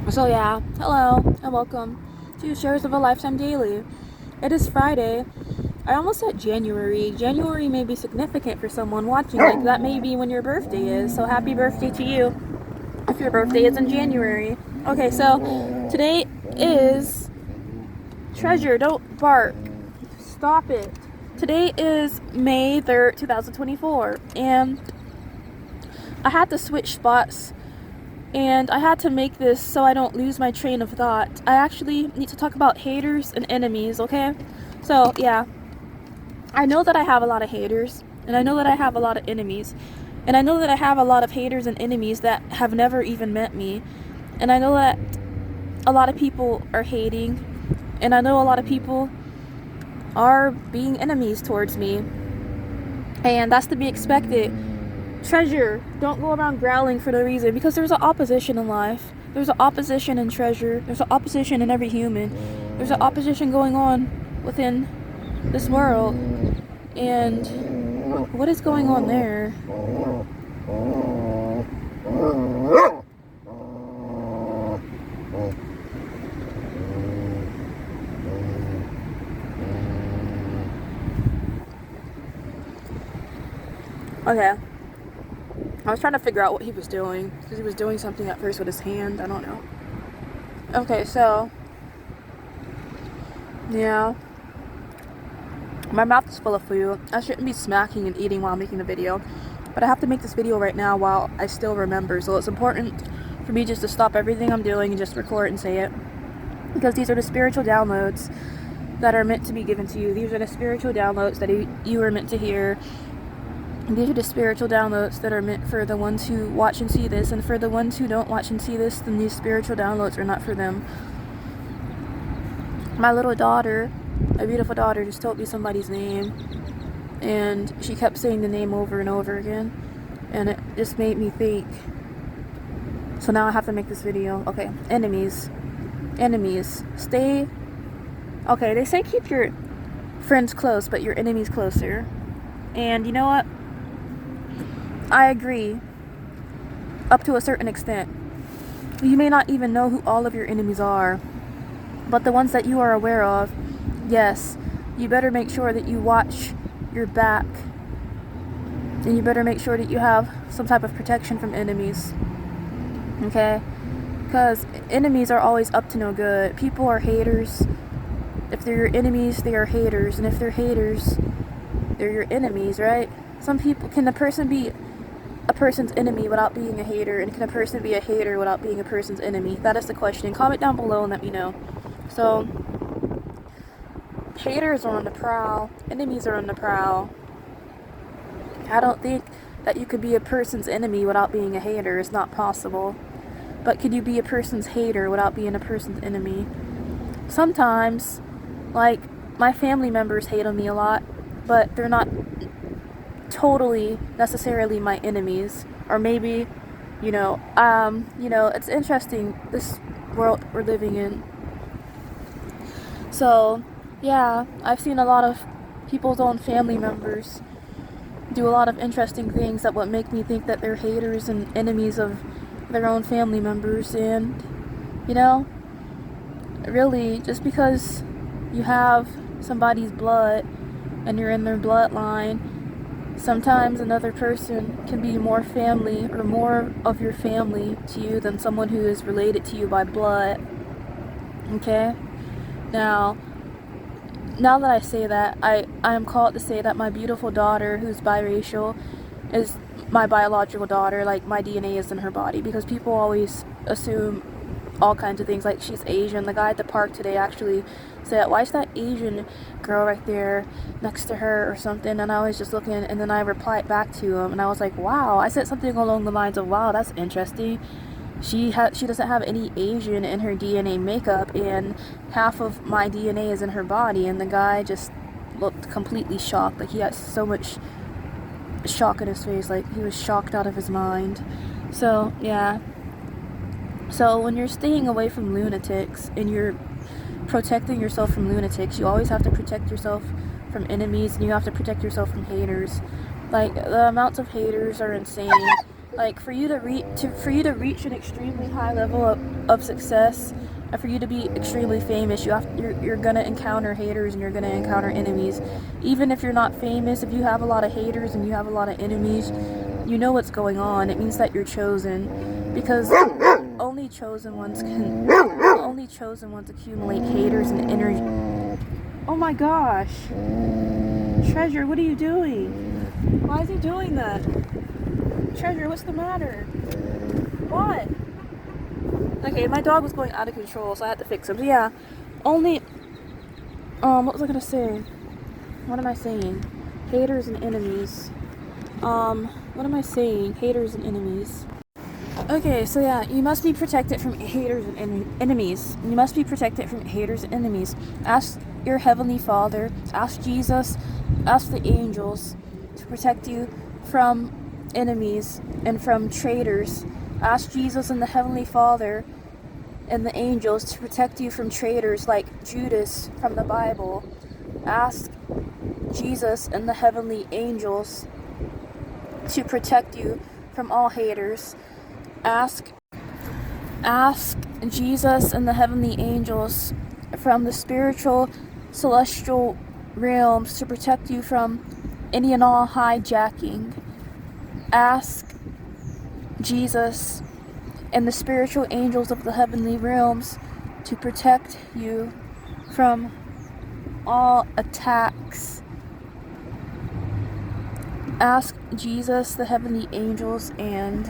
So yeah, hello and welcome to Shares of a Lifetime Daily. It is Friday. I almost said January. January may be significant for someone watching, like that may be when your birthday is. So happy birthday to you if your birthday is in January. Okay, so today is Treasure, don't bark. Stop it. Today is May 3rd, 2024, and I had to switch spots and I had to make this so I don't lose my train of thought. I actually need to talk about haters and enemies, okay? So, yeah. I know that I have a lot of haters, and I know that I have a lot of enemies. And I know that I have a lot of haters and enemies that have never even met me. And I know that a lot of people are hating, and I know a lot of people are being enemies towards me. And that's to be expected. Treasure, don't go around growling for no reason, because there's an opposition in life. There's an opposition in treasure. There's an opposition in every human. There's an opposition going on within this world. And what is going on there? Okay. I was trying to figure out what he was doing, because he was doing something at first with his hand. I don't know. Okay, so yeah, my mouth is full of food. I shouldn't be smacking and eating while making the video, but I have to make this video right now while I still remember. So it's important for me just to stop everything I'm doing and just record and say it, because these are the spiritual downloads that are meant to be given to you. These are the spiritual downloads that you are meant to hear. These are the spiritual downloads that are meant for the ones who watch and see this, and for the ones who don't watch and see this, then these spiritual downloads are not for them. My little daughter, my beautiful daughter, just told me somebody's name, and she kept saying the name over and over again, and it just made me think. So now I have to make this video. Okay, enemies. Stay. Okay, they say keep your friends close, but your enemies closer. And you know what? I agree, up to a certain extent. You may not even know who all of your enemies are, but the ones that you are aware of, yes, you better make sure that you watch your back, and you better make sure that you have some type of protection from enemies, okay? Because enemies are always up to no good. People are haters. If they're your enemies, they are haters, and if they're haters, they're your enemies, right? Some people, can a person be a person's enemy without being a hater, and can a person be a hater without being a person's enemy? That is the question. Comment down below and let me know. So, haters are on the prowl, enemies are on the prowl. I don't think that you could be a person's enemy without being a hater. It's not possible. But could you be a person's hater without being a person's enemy? Sometimes, like, my family members hate on me a lot, but they're not totally necessarily my enemies. Or maybe, it's interesting, this world we're living in. So yeah, I've seen a lot of people's own family members do a lot of interesting things that would make me think that they're haters and enemies of their own family members. And really, just because you have somebody's blood and you're in their bloodline, sometimes another person can be more family or more of your family to you than someone who is related to you by blood. Okay? Now that I say that, I am called to say that my beautiful daughter, who's biracial, is my biological daughter. Like, my DNA is in her body, because people always assume all kinds of things, like she's Asian. The guy at the park today actually said, why is that Asian girl right there next to her or something? And I was just looking, and then I replied back to him, and I was like, wow. I said something along the lines of, wow, that's interesting. She doesn't have any Asian in her DNA makeup, and half of my DNA is in her body. And the guy just looked completely shocked, like he had so much shock in his face, like he was shocked out of his mind. So yeah, so when you're staying away from lunatics and you're protecting yourself from lunatics, you always have to protect yourself from enemies, and you have to protect yourself from haters. Like, the amounts of haters are insane. Like for you to reach an extremely high level of success, and for you to be extremely famous, you're gonna encounter haters and you're gonna encounter enemies. Even if you're not famous, if you have a lot of haters and you have a lot of enemies, you know what's going on. It means that you're chosen, because only chosen ones accumulate haters and energy. Oh my gosh, Treasure, what are you doing? Why is he doing that? Treasure, what's the matter? What? Okay, my dog was going out of control, so I had to fix him. So yeah, only, what was I gonna say? What am I saying? Haters and enemies. What am I saying? Haters and enemies. Okay, so yeah, you must be protected from haters and enemies. You must be protected from haters and enemies. Ask your Heavenly Father, ask Jesus, ask the angels to protect you from enemies and from traitors. Ask Jesus and the Heavenly Father and the angels to protect you from traitors like Judas from the Bible. Ask Jesus and the heavenly angels to protect you from all haters. Ask Jesus and the heavenly angels from the spiritual celestial realms to protect you from any and all hijacking. Ask Jesus and the spiritual angels of the heavenly realms to protect you from all attacks. Ask Jesus, the heavenly angels, and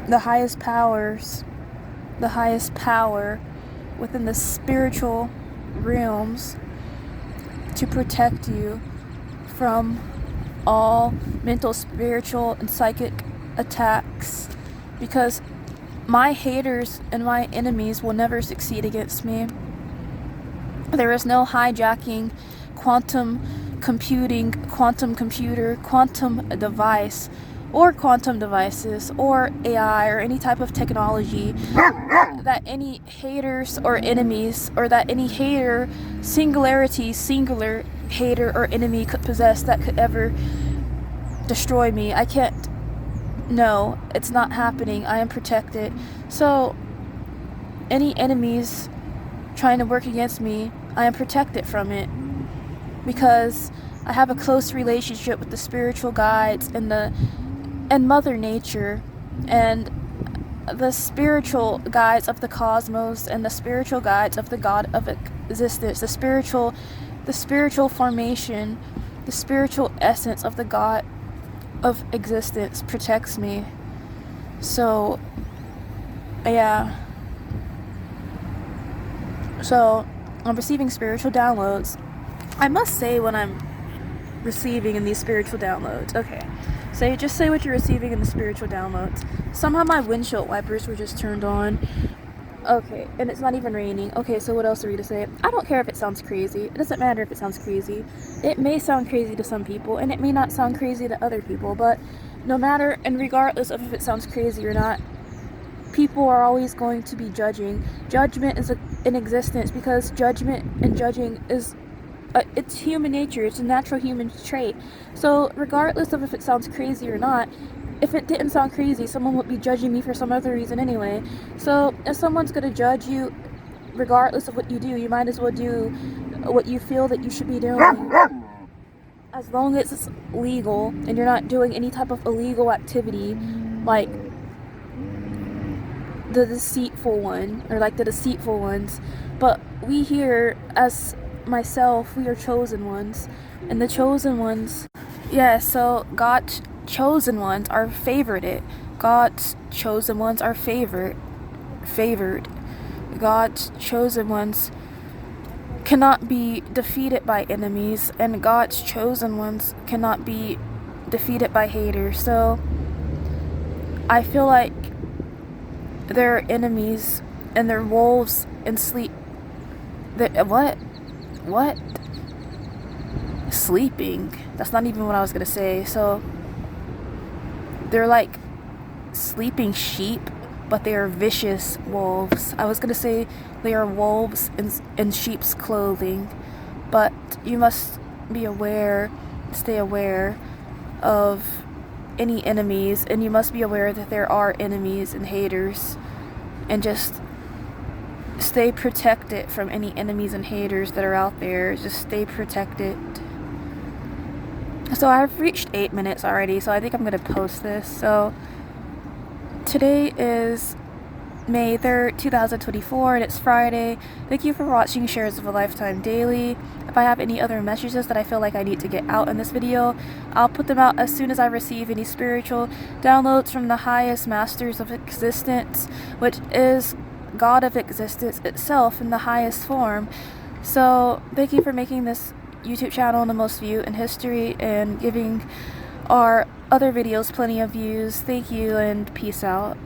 the highest powers, the highest power within the spiritual realms to protect you from all mental, spiritual, and psychic attacks, because my haters and my enemies will never succeed against me. There is no hijacking, quantum computing, quantum computer, quantum device, or quantum devices, or AI, or any type of technology that any haters or enemies, or that any hater, singular hater or enemy could possess that could ever destroy me. I can't. No, it's not happening. I am protected. So, any enemies trying to work against me, I am protected from it, because I have a close relationship with the spiritual guides and Mother Nature, and the spiritual guides of the cosmos, and the spiritual guides of the God of existence, the spiritual formation, the spiritual essence of the God of existence protects me. So, yeah. So, I'm receiving spiritual downloads. I must say when I'm receiving in these spiritual downloads. Okay. Just say what you're receiving in the spiritual downloads. Somehow my windshield wipers were just turned on. Okay, and it's not even raining. Okay, so what else are we to say? I don't care if it sounds crazy. It doesn't matter if it sounds crazy. It may sound crazy to some people, and it may not sound crazy to other people, but no matter and regardless of if it sounds crazy or not, people are always going to be judging. Judgment is in existence, because judgment and judging is it's human nature. It's a natural human trait. So regardless of if it sounds crazy or not, if it didn't sound crazy, someone would be judging me for some other reason anyway. So if someone's going to judge you regardless of what you do, you might as well do what you feel that you should be doing, as long as it's legal and you're not doing any type of illegal activity like the deceitful ones. But we here, as myself, we are chosen ones, and the chosen ones, so God's chosen ones are favored. God's chosen ones are favored. God's chosen ones cannot be defeated by enemies, and God's chosen ones cannot be defeated by haters. So I feel like they're enemies and they're wolves in sleep. What? Sleeping? That's not even what I was gonna say. So they're like sleeping sheep, but they are vicious wolves. I was gonna say they are wolves in sheep's clothing, but you must be aware, stay aware of any enemies, and you must be aware that there are enemies and haters, and just stay protected from any enemies and haters that are out there. Just stay protected. So I've reached 8 minutes already, so I think I'm gonna post this. So today is May 3rd, 2024, and it's Friday. Thank you for watching Shares of a Lifetime Daily. If I have any other messages that I feel like I need to get out in this video, I'll put them out as soon as I receive any spiritual downloads from the highest masters of existence, which is God of existence itself in the highest form. So thank you for making this YouTube channel the most viewed in history and giving our other videos plenty of views. Thank you and peace out.